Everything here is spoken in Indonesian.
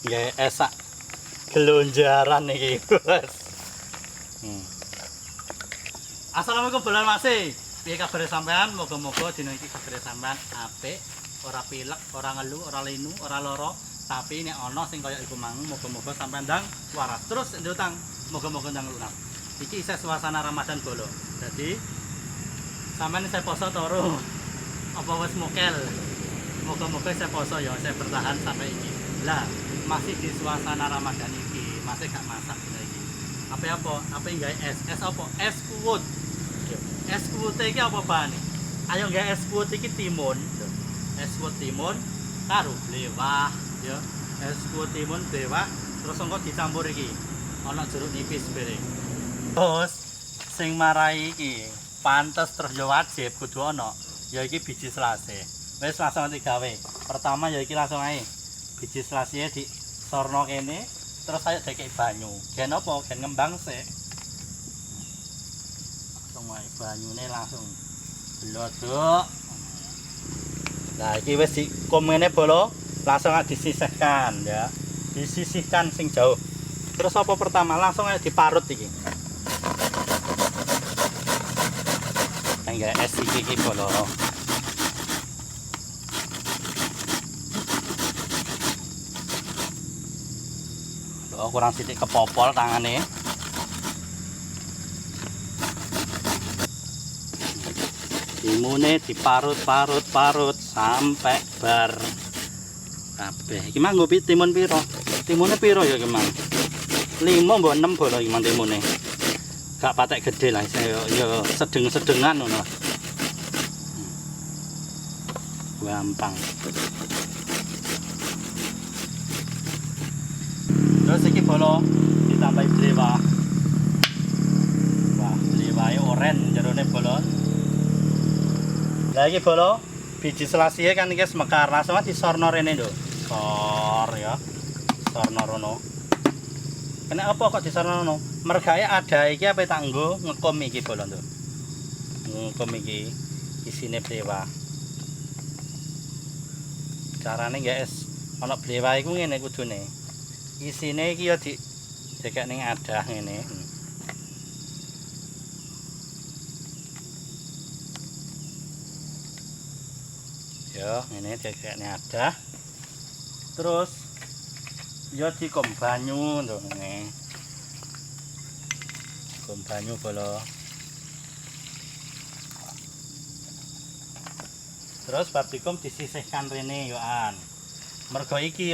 Nggih esak gelonjaran iki, Bos. Assalamualaikum bulan Masih. Piye kabare sampean? Moga-moga dina iki kabare sampean apik, ora pilek, ora ngelu, ora linu, ora lara. Tapi nek ana sing kaya iku mang, moga-moga sampean ndang waras. Terus ndutang, moga-moga ndang lunas. Iki isih suasana Ramadan bolo. Jadi sampean isih poso turu. Apa wis mokel? Moga-moga saya poso ya, saya bertahan sampai ini. Lah, masih di suasana Ramadan iki, masih gak masak iki. Apa enggak es apa? Es kuwut. Es kuwut iki apa bahan? Ayo nggae es kuwut iki timun. Es kuwut timun karo blewah ya. Es kuwut timun blewah terus engko dicampur iki. Ana jeruk nipis bareng. Terus sing marai iki pantes terus yo wajib kudu ana. Ya iki biji selase. Wis langsung digawe. Pertama ya iki langsung ae. Biji selasih di sorno kene, terus saya dikek banyu. Gen apa? Gen ngembang sik. Langsung wae banyune langsung blodok. Nah, iki wis dikum ngene bolo, langsung disisihkan ya. Disisihkan sing jauh. Terus apa pertama? Langsung ae diparut iki. Enggak es iki bolo. Kurang sidik kepopol tangane. Timune diparut sampai bar kabeh. Iki mang nggo timun piro? Timune piro ya iki mang? 5 mbok 6 bolo iki mang timune. Gak patek gede lah, ya sedeng-sedengan ngono. Gampang. Terus iki bolo ditambahi blewah. Wah, blewahe oren jerone bolo. Lah iki bolo biji selasihe kan iki semekar, langsung disorno rene lho. Sor ya. Sorno rono. Kena apa kok disorno rono? Mergae ada iki apa tak nggo ngekom iki bolo lho. Ngekom iki isine blewah. Carane guys, ana blewah iku ngene kudune. Isine iki ya dikek ning adah ngene. Ya, ngene dikek ning adah. Terus ya dikom banyu lho ngene. Kom banyu bolo. Terus bar dikom disisihkan rene yo an. Mergo iki